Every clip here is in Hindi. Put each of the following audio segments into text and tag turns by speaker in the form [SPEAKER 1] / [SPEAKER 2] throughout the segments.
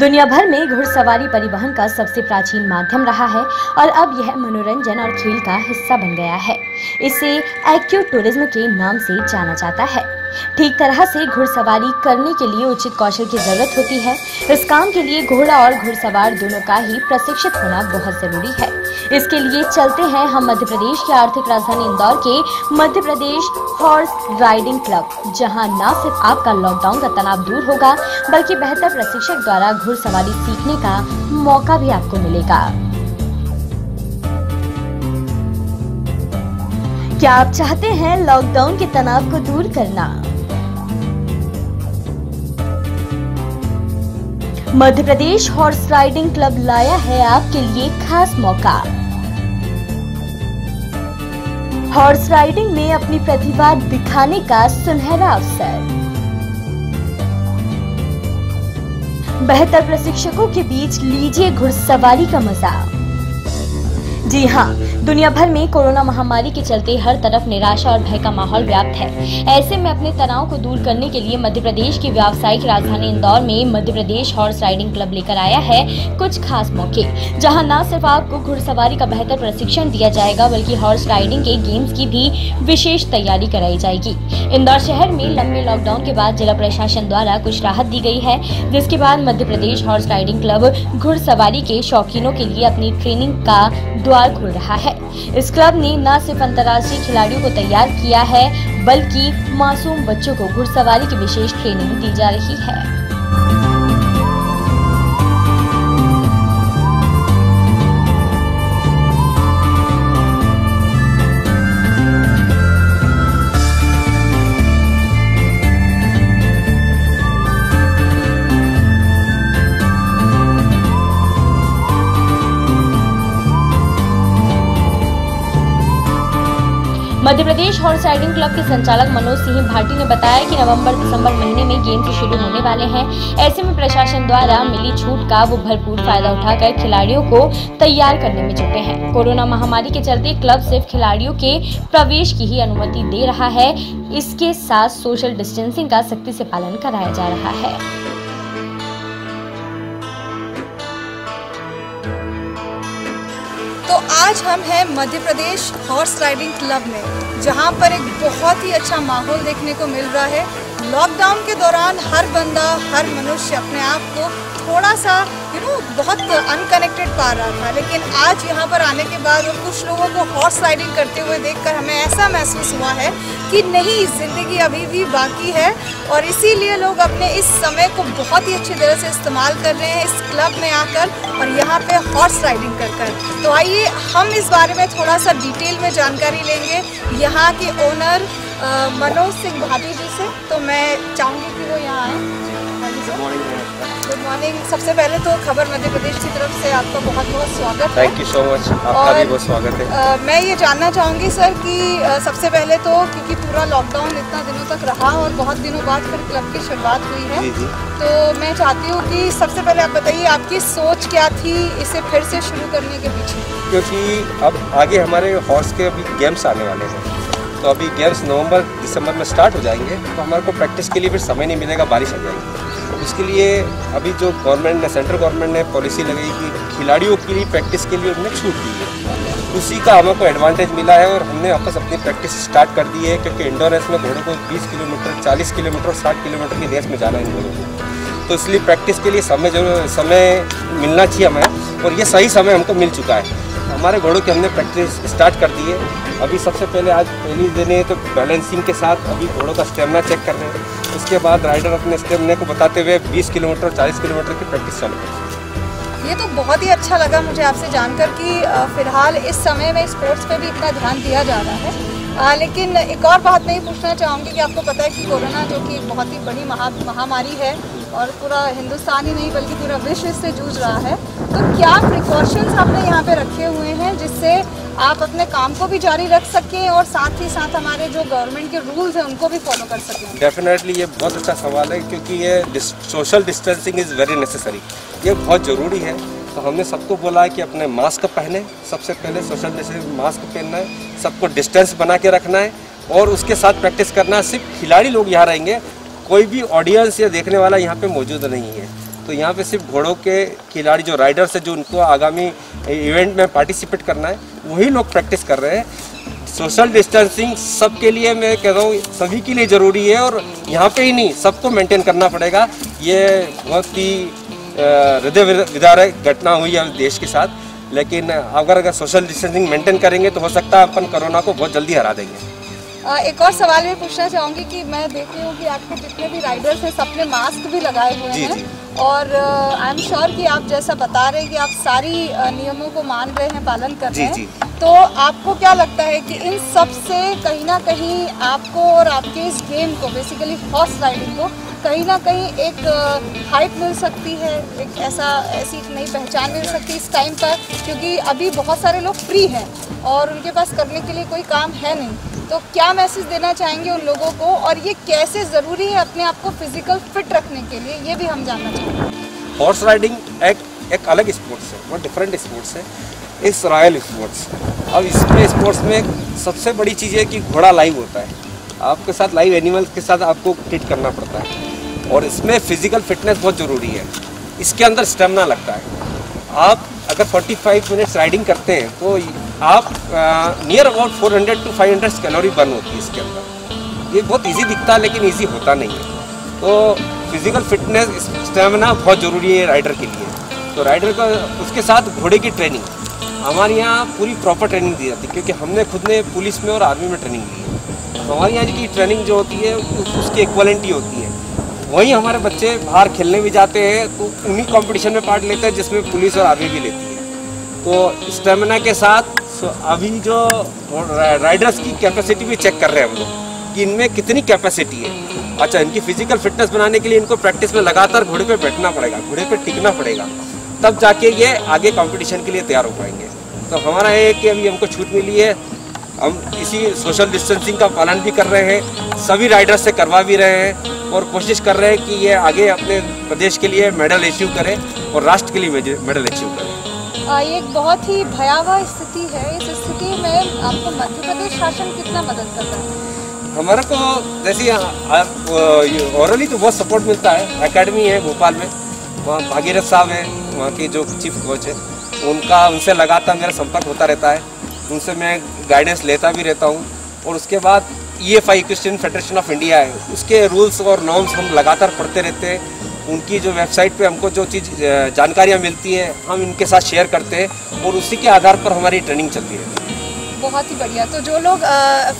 [SPEAKER 1] दुनिया भर में घुड़सवारी परिवहन का सबसे प्राचीन माध्यम रहा है और अब यह मनोरंजन और खेल का हिस्सा बन गया है। इसे एक्यू टूरिज्म के नाम से जाना जाता है। ठीक तरह से घुड़सवारी करने के लिए उचित कौशल की जरूरत होती है। इस काम के लिए घोड़ा और घुड़सवार दोनों का ही प्रशिक्षित होना बहुत जरूरी है। इसके लिए चलते हैं हम मध्य प्रदेश की आर्थिक राजधानी इंदौर के Madhya Pradesh horse riding club, जहां न सिर्फ आपका लॉकडाउन का तनाव दूर होगा बल्कि बेहतर प्रशिक्षक द्वारा घुड़सवारी सीखने का मौका भी आपको मिलेगा। क्या आप चाहते हैं लॉकडाउन के तनाव को दूर करना? Madhya Pradesh horse riding club लाया है आपके लिए खास मौका। हॉर्स राइडिंग में अपनी प्रतिभा दिखाने का सुनहरा अवसर। बेहतर प्रशिक्षकों के बीच लीजिए घुड़सवारी का मजा। जी हाँ, दुनिया भर में कोरोना महामारी के चलते हर तरफ निराशा और भय का माहौल व्याप्त है। ऐसे में अपने तनाव को दूर करने के लिए मध्य प्रदेश की व्यावसायिक राजधानी इंदौर में Madhya Pradesh horse riding club लेकर आया है कुछ खास मौके, जहां न सिर्फ आपको घुड़सवारी का बेहतर प्रशिक्षण दिया जाएगा बल्कि हॉर्स राइडिंग के गेम्स की भी विशेष तैयारी कराई जाएगी। इंदौर शहर में लंबे लॉकडाउन के बाद जिला प्रशासन द्वारा कुछ राहत दी गई है, जिसके बाद Madhya Pradesh horse riding club घुड़सवारी के शौकीनों के लिए अपनी ट्रेनिंग का द्वार खोल रहा है। इस क्लब ने न सिर्फ अंतर्राष्ट्रीय खिलाड़ियों को तैयार किया है बल्कि मासूम बच्चों को घुड़सवारी की विशेष ट्रेनिंग दी जा रही है। Madhya Pradesh horse riding club के संचालक मनोज सिंह भाटी ने बताया कि नवंबर-दिसंबर महीने में गेम्स शुरू होने वाले हैं। ऐसे में प्रशासन द्वारा मिली छूट का वो भरपूर फायदा उठाकर खिलाड़ियों को तैयार करने में जुटे हैं। कोरोना महामारी के चलते क्लब सिर्फ खिलाड़ियों के प्रवेश की ही अनुमति दे रहा है। इसके साथ सोशल डिस्टेंसिंग का सख्ती से पालन कराया जा रहा है।
[SPEAKER 2] तो आज हम हैं Madhya Pradesh horse riding club में, जहां पर एक बहुत ही अच्छा माहौल देखने को मिल रहा है। लॉकडाउन के दौरान हर बंदा, हर मनुष्य अपने आप को थोड़ा सा बहुत अनकनेक्टेड पा रहा था, लेकिन आज यहाँ पर आने के बाद और कुछ लोगों को हॉर्स राइडिंग करते हुए देखकर हमें ऐसा महसूस हुआ है कि नहीं, ज़िंदगी अभी भी बाकी है और इसीलिए लोग अपने इस समय को बहुत ही अच्छी तरह से इस्तेमाल कर रहे हैं इस क्लब में आकर और यहाँ पे हॉर्स राइडिंग कर। तो आइए हम इस बारे में थोड़ा सा डिटेल में जानकारी लेंगे यहाँ के ओनर मनोज सिंह भाटी जी से। तो मैं चाहूँगी कि वो यहाँ आए। Good morning. सबसे पहले तो खबर मध्य प्रदेश की तरफ से आपका बहुत बहुत स्वागत है।
[SPEAKER 3] थैंक यू सो मच, आपका भी बहुत स्वागत है।
[SPEAKER 2] मैं ये जानना चाहूँगी सर कि सबसे पहले तो क्योंकि पूरा लॉकडाउन इतना दिनों तक रहा और बहुत दिनों बाद फिर क्लब की शुरुआत हुई है,
[SPEAKER 3] जी।
[SPEAKER 2] तो मैं चाहती हूँ कि सबसे पहले आप बताइए आपकी सोच क्या थी इसे फिर से शुरू करने के पीछे?
[SPEAKER 3] क्योंकि अब आगे हमारे हॉर्स के अभी गेम्स आने वाले हैं, तो अभी गेम्स नवंबर-दिसंबर में स्टार्ट हो जाएंगे, तो हमारे को प्रैक्टिस के लिए फिर समय नहीं मिलेगा, बारिश आ जाएगी। उसके लिए अभी जो गवर्नमेंट ने, सेंट्रल गवर्नमेंट ने पॉलिसी लगाई कि खिलाड़ियों के लिए प्रैक्टिस के लिए उन्हें छूट दी है, उसी का हमको एडवांटेज मिला है और हमने वापस अपनी प्रैक्टिस स्टार्ट कर दी है। क्योंकि इंडोर रेस में घोड़ों को 20 किलोमीटर, 40 किलोमीटर और 60 किलोमीटर की रेस में जाना है इन घोड़ों को, तो इसलिए प्रैक्टिस के लिए समय मिलना चाहिए हमें और ये सही समय हमको मिल चुका है। हमारे घोड़ों की हमने प्रैक्टिस स्टार्ट कर दी है। अभी सबसे पहले आज पहली दिन है तो बैलेंसिंग के साथ अभी घोड़ों का स्टेमिना चेक कर रहे हैं। उसके बाद राइडर अपने स्टेमिना को बताते हुए 20 किलोमीटर 40 किलोमीटर की प्रैक्टिस चालू करें।
[SPEAKER 2] ये तो बहुत ही अच्छा लगा मुझे आपसे जानकर कि फ़िलहाल इस समय में स्पोर्ट्स पे भी इतना ध्यान दिया जा रहा है। लेकिन एक और बात मैं पूछना चाहूँगी कि आपको पता है कि कोरोना जो कि बहुत ही बड़ी महामारी है और पूरा हिंदुस्तान ही नहीं बल्कि पूरा विश्व इससे जूझ रहा है, तो क्या प्रिकॉशंस आपने यहाँ पे रखे हुए हैं जिससे आप अपने काम को भी जारी रख सकें और साथ ही साथ हमारे जो गवर्नमेंट के रूल्स हैं उनको भी फॉलो कर सकें?
[SPEAKER 3] डेफिनेटली ये बहुत अच्छा सवाल है, क्योंकि ये social distancing is very necessary, ये बहुत ज़रूरी है। तो हमने सबको बोला है कि अपने मास्क पहने, सबसे पहले सोशल डिस्टेंसिंग मास्क पहनना है, सबको डिस्टेंस बना के रखना है और उसके साथ प्रैक्टिस करना है। सिर्फ खिलाड़ी लोग यहाँ रहेंगे, कोई भी ऑडियंस या देखने वाला यहाँ पे मौजूद नहीं है। तो तो यहाँ पे सिर्फ घोड़ों के खिलाड़ी जो राइडर्स है, जो उनको आगामी इवेंट में पार्टिसिपेट करना है, वही लोग प्रैक्टिस कर रहे हैं। सोशल डिस्टेंसिंग सबके लिए, मैं कह रहा हूँ सभी के लिए ज़रूरी है, और यहाँ पे ही नहीं, सबको मेंटेन करना पड़ेगा। ये बहुत ही हृदय विदारक घटना हुई है देश के साथ, लेकिन अगर सोशल डिस्टेंसिंग मेंटेन करेंगे तो हो सकता है अपन कोरोना को बहुत जल्दी हरा देंगे।
[SPEAKER 2] एक और सवाल मैं पूछना चाहूँगी कि मैं देख रही हूँ कि आपके जितने भी राइडर्स हैं सबने मास्क भी लगाए हुए हैं।
[SPEAKER 3] जी।
[SPEAKER 2] और आई एम श्योर कि आप जैसा बता रहे हैं कि आप सारी नियमों को मान रहे हैं, पालन कर रहे हैं। तो आपको क्या लगता है कि इन सब से कहीं ना कहीं आपको और आपके इस गेम को, बेसिकली हॉर्स राइडिंग को, कहीं ना कहीं एक हाइप मिल सकती है, एक ऐसी एक नई पहचान मिल सकती है इस टाइम पर, क्योंकि अभी बहुत सारे लोग फ्री हैं और उनके पास करने के लिए कोई काम है नहीं। तो क्या मैसेज देना चाहेंगे उन लोगों को, और ये कैसे ज़रूरी है अपने आप को फिजिकल फिट रखने के लिए, ये भी हम जानना चाहेंगे।
[SPEAKER 3] हॉर्स राइडिंग एक अलग स्पोर्ट्स है, बहुत डिफरेंट स्पोर्ट्स है, इस रॉयल स्पोर्ट्स। अब इसमें स्पोर्ट्स में सबसे बड़ी चीज़ है कि घोड़ा लाइव होता है, आपके साथ लाइव एनिमल्स के साथ आपको ट्रीट करना पड़ता है, और इसमें फिजिकल फिटनेस बहुत ज़रूरी है। इसके अंदर स्टेमिना लगता है। आप अगर 45 मिनट्स राइडिंग करते हैं तो आप near about 400 to 500 calorie burn होती है इसके अंदर। ये बहुत इजी दिखता है लेकिन इजी होता नहीं है। तो फिजिकल फिटनेस, स्टेमिना बहुत ज़रूरी है राइडर के लिए। तो राइडर का उसके साथ घोड़े की ट्रेनिंग, हमारे यहाँ पूरी प्रॉपर ट्रेनिंग दी जाती है, क्योंकि हमने खुद ने पुलिस में और आर्मी में ट्रेनिंग ली है। तो हमारे यहाँ की ट्रेनिंग जो होती है उसकी इक्वलेंटी होती है। वहीं हमारे बच्चे बाहर खेलने भी जाते हैं तो उन्हीं कंपटीशन में पार्ट लेते हैं जिसमें पुलिस और आर्मी भी लेती है। तो स्टेमिना के साथ अभी जो राइडर्स की कैपेसिटी भी चेक कर रहे हैं हम लोग कि इनमें कितनी कैपेसिटी है। अच्छा, इनकी फिजिकल फिटनेस बनाने के लिए इनको प्रैक्टिस में लगातार घोड़े पे बैठना पड़ेगा, घोड़े पे टिकना पड़ेगा, तब जाके ये आगे कंपटीशन के लिए तैयार हो पाएंगे। तो हमारा है कि अभी हमको छूट मिली है, हम इसी सोशल डिस्टेंसिंग का पालन भी कर रहे हैं, सभी राइडर्स से करवा भी रहे हैं, और कोशिश कर रहे हैं कि ये आगे अपने प्रदेश के लिए मेडल अचीव करें और राष्ट्र के लिए मेडल अचीव करें।
[SPEAKER 2] ये एक बहुत ही भयावह स्थिति है। इस स्थिति में आपको मध्य प्रदेश शासन कितना मदद कर रहा है?
[SPEAKER 3] हमारे को जैसे ओरली तो बहुत सपोर्ट मिलता है। एकेडमी है भोपाल में, वहाँ भागीरथ साहब हैं, वहाँ के जो चीफ कोच है, उनसे लगातार मेरा संपर्क होता रहता है, उनसे मैं गाइडेंस लेता भी रहता हूँ। और उसके बाद EFI equestrian federation of India है, उसके रूल्स और नॉर्म्स हम लगातार पढ़ते रहते हैं। उनकी जो वेबसाइट पे हमको जो चीज़ जानकारियाँ मिलती है हम इनके साथ शेयर करते हैं, और उसी के आधार पर हमारी ट्रेनिंग चलती है।
[SPEAKER 2] बहुत ही बढ़िया। तो जो लोग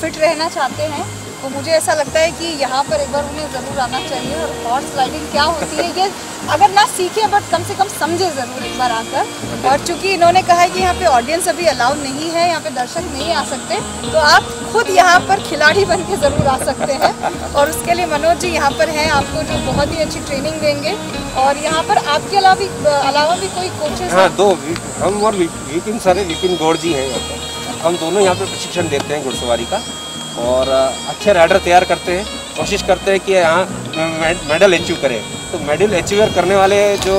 [SPEAKER 2] फिट रहना चाहते हैं तो मुझे ऐसा लगता है कि यहाँ पर एक बार उन्हें ज़रूर आना चाहिए, और हॉर्स राइडिंग क्या होती है ये अगर ना सीखे बट कम से कम समझे ज़रूर एक बार आकर। और चूँकि इन्होंने कहा है कि यहाँ पे ऑडियंस अभी अलाउड नहीं है, यहाँ पे दर्शक नहीं आ सकते, तो आप खुद यहाँ पर खिलाड़ी बन के ज़रूर आ सकते हैं। और उसके लिए मनोज जी यहाँ पर हैं, आपको जो बहुत ही अच्छी ट्रेनिंग देंगे। और यहाँ पर आपके अलावा भी कोई कोचेस?
[SPEAKER 3] हाँ, दो हम और विपिन सर है, विपिन गौड़ जी हैं यहाँ पर। हम दोनों यहाँ पर प्रशिक्षण देते हैं घुड़सवारी का, और अच्छे राइडर तैयार करते हैं। कोशिश करते हैं कि यहाँ मेडल अचीव करें। तो मेडल अचीवर करने वाले जो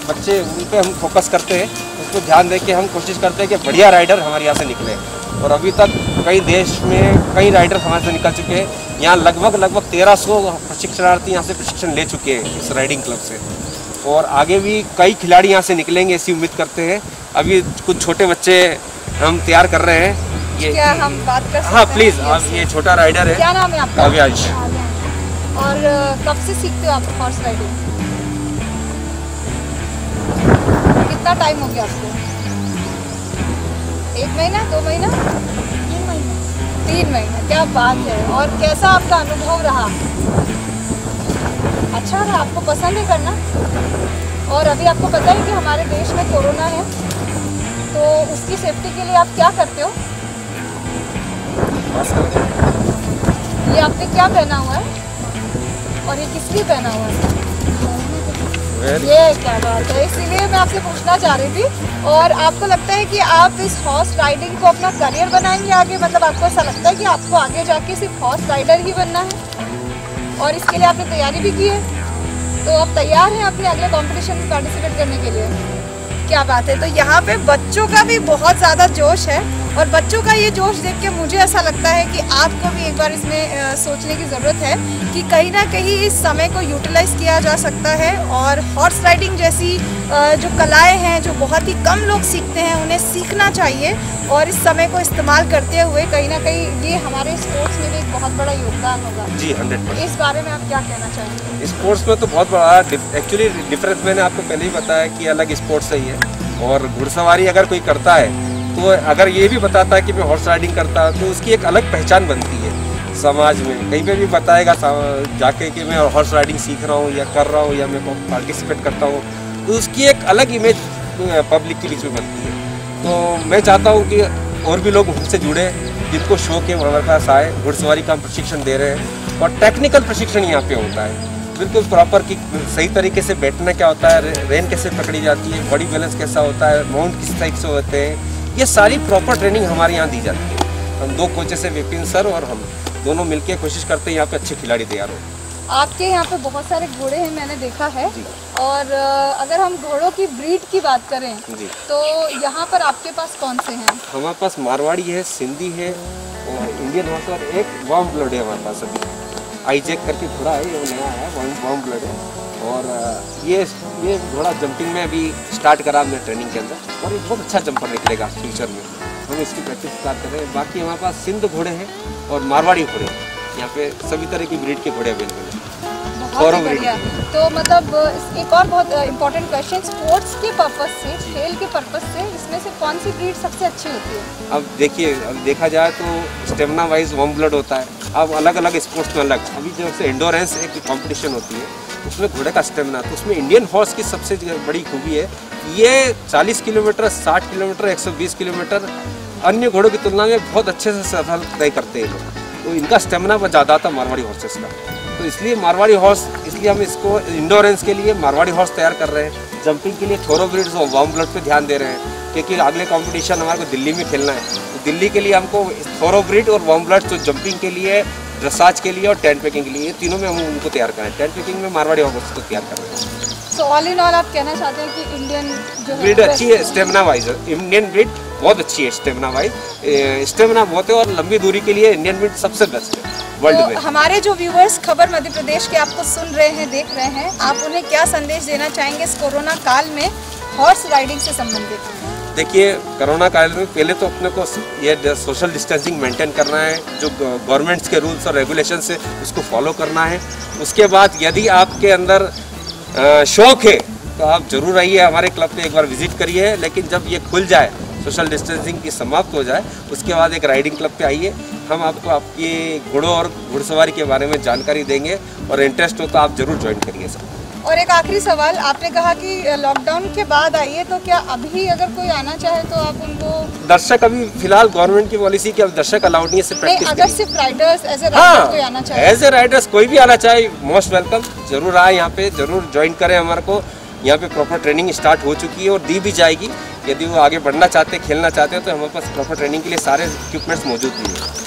[SPEAKER 3] बच्चे, उन पर हम फोकस करते हैं, उस पर ध्यान दे के हम कोशिश करते हैं कि बढ़िया राइडर हमारे यहाँ से निकले। और अभी तक कई देश में कई राइडर हमारे से निकल चुके हैं। यहाँ लगभग 1300 प्रशिक्षणार्थी यहाँ से प्रशिक्षण ले चुके हैं इस राइडिंग क्लब से, और आगे भी कई खिलाड़ी यहाँ से निकलेंगे ऐसी उम्मीद करते हैं। अभी कुछ छोटे बच्चे हम तैयार कर रहे हैं। ये
[SPEAKER 2] क्या हम बात कर सकते हैं?
[SPEAKER 3] हाँ प्लीज़। आप ये छोटा राइडर है,
[SPEAKER 2] क्या नाम है आपका?
[SPEAKER 3] अव्यांश।
[SPEAKER 2] और कब से सीखते हो आप हॉर्स राइडिंग? कितना टाइम हो गया आपको? 1 महीना, 2 महीना, 3 महीना? क्या बात है। और कैसा आपका अनुभव रहा? अच्छा रहा? आपको पसंद है करना? और अभी आपको पता है कि हमारे देश में कोरोना है, तो उसकी सेफ्टी के लिए आप क्या करते हो? ये आपने क्या पहना हुआ है, और ये किस लिए पहना हुआ है? ये क्या बात है। इसीलिए मैं आपसे पूछना चाह रही थी। और आपको लगता है कि आप इस हॉर्स राइडिंग को अपना करियर बनाएंगे आगे? मतलब आपको ऐसा लगता है कि आपको आगे जाके सिर्फ हॉर्स राइडर ही बनना है, और इसके लिए आपने तैयारी भी की है? तो आप तैयार हैं अपने अगले कॉम्पिटिशन में पार्टिसिपेट करने के लिए? क्या बात है। तो यहाँ पे बच्चों का भी बहुत ज़्यादा जोश है और बच्चों का ये जोश देख के मुझे ऐसा लगता है कि आपको भी एक बार इसमें सोचने की ज़रूरत है कि कहीं ना कहीं इस समय को यूटिलाइज़ किया जा सकता है और हॉर्स राइडिंग जैसी जो कलाएं हैं जो बहुत ही कम लोग सीखते हैं उन्हें सीखना चाहिए और इस समय को इस्तेमाल करते हुए कहीं ना कहीं ये हमारे स्पोर्ट्स में भी एक बहुत बड़ा योगदान होगा।
[SPEAKER 3] जी 100%।
[SPEAKER 2] इस बारे में आप क्या कहना चाहेंगे?
[SPEAKER 3] स्पोर्ट्स में तो बहुत बड़ा एक्चुअली डिफरेंस मैंने आपको पहले ही बताया कि अलग स्पोर्ट्स है ये, और घुड़सवारी अगर कोई करता है तो अगर ये भी बताता है कि मैं हॉर्स राइडिंग करता हूँ तो उसकी एक अलग पहचान बनती है समाज में। कहीं पे भी बताएगा जाके कि मैं हॉर्स राइडिंग सीख रहा हूँ या कर रहा हूँ या मैं पार्टिसिपेट करता हूँ, तो उसकी एक अलग इमेज पब्लिक के बीच में बनती है। तो मैं चाहता हूँ कि और भी लोग हमसे जुड़े जिनको शौक है हमारे पास आए। घुड़सवारी का हम प्रशिक्षण दे रहे हैं और टेक्निकल प्रशिक्षण यहाँ पे होता है बिल्कुल प्रॉपर कि सही तरीके से बैठना क्या होता है, रेन कैसे पकड़ी जाती है, बॉडी बैलेंस कैसा होता है, माउंट किस टाइप से होते हैं, ये सारी प्रॉपर ट्रेनिंग हमारे यहाँ दी जाती है। हम 2 कोचेस हैं, विपिन सर और हम दोनों मिलकर कोशिश करते हैं यहाँ पे अच्छे खिलाड़ी तैयार हो।
[SPEAKER 2] आपके यहाँ पे बहुत सारे घोड़े हैं मैंने देखा है, और अगर हम घोड़ों की ब्रीड की बात करें तो यहाँ पर आपके पास कौन से हैं?
[SPEAKER 3] हमारे पास मारवाड़ी है, सिंधी है और इंडियन हॉर्स और एक वार्म ब्लड है हमारे पास। अभी आईजेक करके घोड़ा है, ये नया आया वार्म ब्लड है और ये घोड़ा जंपिंग में अभी स्टार्ट करा हमने ट्रेनिंग के अंदर और ये बहुत अच्छा जंपर निकलेगा फ्यूचर में। हम इसकी प्रैक्टिस स्टार्ट कर रहे हैं। बाकी हमारे पास सिंध घोड़े हैं और मारवाड़ी घोड़े हैं, यहाँ पे सभी तरह की ब्रीड के घोड़े अवेलेबल हैं।
[SPEAKER 2] बहुत बढ़िया। तो मतलब एक और बहुत इम्पोर्टेंट क्वेश्चन, स्पोर्ट्स के पर्पस से, खेल के पर्पस से इसमें से कौन सी ब्रीड सबसे अच्छी होती है?
[SPEAKER 3] अब देखिए, अब देखा जाए तो स्टेमिना वाइज वार्म ब्लड होता है। अब अलग अलग स्पोर्ट्स में अलग, अभी जैसे एंडोरेंस एक कंपटीशन होती है उसमें घोड़े का स्टेमिना, तो उसमें इंडियन हॉर्स की सबसे बड़ी खूबी है ये 40 किलोमीटर, 60 किलोमीटर, 120 किलोमीटर अन्य घोड़ों की तुलना में बहुत अच्छे से सफल तय करते हैं लोग। तो इनका स्टेमिना बहुत ज़्यादा था मारवाड़ी हॉर्सेस का, तो इसलिए मारवाड़ी हॉर्स, इसलिए हम इसको इंडोरेंस के लिए मारवाड़ी हॉर्स तैयार कर रहे हैं। जंपिंग के लिए थोरोब्रीड्स और वार्म ब्लड पे ध्यान दे रहे हैं क्योंकि अगले कंपटीशन हमारे को दिल्ली में खेलना है, तो दिल्ली के लिए हमको थोरोब्रीड और वार्म ब्लड तो जंपिंग के लिए, ड्रेसाज के लिए और टेंट पेकिंग के लिए, ये तीनों में हम उनको तैयार करें। टेंट पेकिंग में मारवाड़ी हॉर्स को तैयार कर रहे हैं।
[SPEAKER 2] तो ऑल इन ऑल आप कहना चाहते हैं कि इंडियन जो
[SPEAKER 3] ब्रीड अच्छी है, स्टेमिना वाइज इंडियन ब्रीड बहुत अच्छी है, स्टेमिना वाइज स्टेमिना बहुत है और लंबी दूरी के लिए इंडियन ब्रीड सबसे बेस्ट है वर्ल्ड में।
[SPEAKER 2] हमारे जो व्यूअर्स खबर मध्य प्रदेश के आपको सुन रहे हैं, देख रहे हैं, आप उन्हें क्या संदेश देना चाहेंगे इस कोरोना काल में हॉर्स राइडिंग से संबंधित?
[SPEAKER 3] देखिए, कोरोना काल में पहले तो अपने को ये सोशल डिस्टेंसिंग मेंटेन करना है, जो गवर्नमेंट्स के रूल्स और रेगुलेशन है उसको फॉलो करना है। उसके बाद यदि आपके अंदर शौक है तो आप जरूर आइए हमारे क्लब पे, एक बार विजिट करिए। लेकिन जब ये खुल जाए, सोशल डिस्टेंसिंग की समाप्त हो जाए, उसके बाद एक राइडिंग क्लब पे आइए, हम आपको आपकी घोड़ों और घुड़सवारी के बारे में जानकारी देंगे और इंटरेस्ट हो तो आप जरूर ज्वाइन करिए सर।
[SPEAKER 2] और एक आखिरी सवाल, आपने कहा कि लॉकडाउन के बाद आइए, तो क्या अभी अगर कोई आना चाहे तो आप उनको?
[SPEAKER 3] दर्शक अभी फिलहाल गवर्नमेंट की पॉलिसी कि अब दर्शक अलाउड नहीं है, सिर्फ प्रैक्टिस
[SPEAKER 2] अगर सिर्फ राइडर्स एज ए राइडर कोई आना चाहे?
[SPEAKER 3] एज ए राइडर्स कोई भी आना चाहे, मोस्ट वेलकम, जरूर आए यहाँ पे, जरूर ज्वाइन करें हमारे को। यहाँ पे प्रॉपर ट्रेनिंग स्टार्ट हो चुकी है और दी भी जाएगी। यदि वो आगे बढ़ना चाहते हैं, खेलना चाहते हैं, तो हमारे पास प्रॉपर ट्रेनिंग के लिए सारे इक्विपमेंट्स मौजूद भी हैं।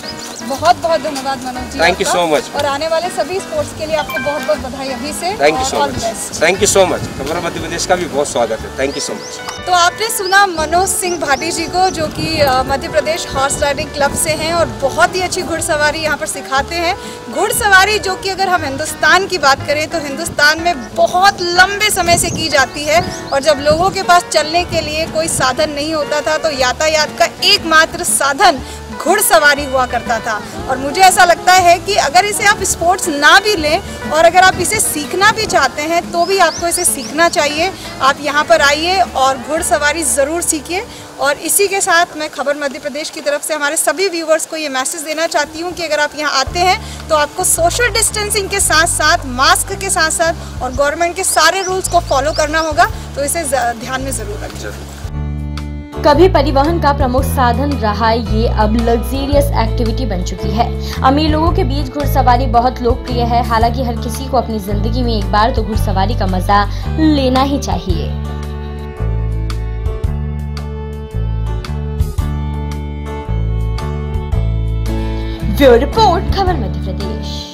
[SPEAKER 2] बहुत बहुत धन्यवाद Manoj ji,
[SPEAKER 3] thank you so much.
[SPEAKER 2] और आने वाले सभी स्पोर्ट्स के लिए आपको बहुत बहुत बधाई अभी से।
[SPEAKER 3] Thank you so much. Thank you so much. खबर मध्य प्रदेश का भी बहुत स्वागत है। Thank you so much.
[SPEAKER 2] तो आपने सुना मनोज सिंह भाटी जी को, जो कि Madhya Pradesh horse riding club से हैं और बहुत ही अच्छी घुड़सवारी यहाँ पर सिखाते हैं। घुड़सवारी जो कि अगर हम हिंदुस्तान की बात करें तो हिंदुस्तान में बहुत लंबे समय से की जाती है, और जब लोगों के पास चलने के लिए कोई साधन नहीं होता था तो यातायात का एकमात्र साधन घुड़सवारी हुआ करता था। और मुझे ऐसा लगता है कि अगर इसे आप स्पोर्ट्स ना भी लें और अगर आप इसे सीखना भी चाहते हैं तो भी आपको इसे सीखना चाहिए। आप यहाँ पर आइए और घुड़सवारी ज़रूर सीखिए। और इसी के साथ मैं खबर मध्य प्रदेश की तरफ से हमारे सभी व्यूवर्स को ये मैसेज देना चाहती हूँ कि अगर आप यहाँ आते हैं तो आपको सोशल डिस्टेंसिंग के साथ साथ, मास्क के साथ साथ और गवर्नमेंट के सारे रूल्स को फॉलो करना होगा, तो इसे ध्यान में ज़रूर रखिए।
[SPEAKER 1] कभी परिवहन का प्रमुख साधन रहा ये अब लग्जरियस एक्टिविटी बन चुकी है। अमीर लोगों के बीच घुड़सवारी बहुत लोकप्रिय है। हालांकि हर किसी को अपनी जिंदगी में एक बार तो घुड़सवारी का मजा लेना ही चाहिए। ब्यूरो रिपोर्ट, खबर मध्य प्रदेश।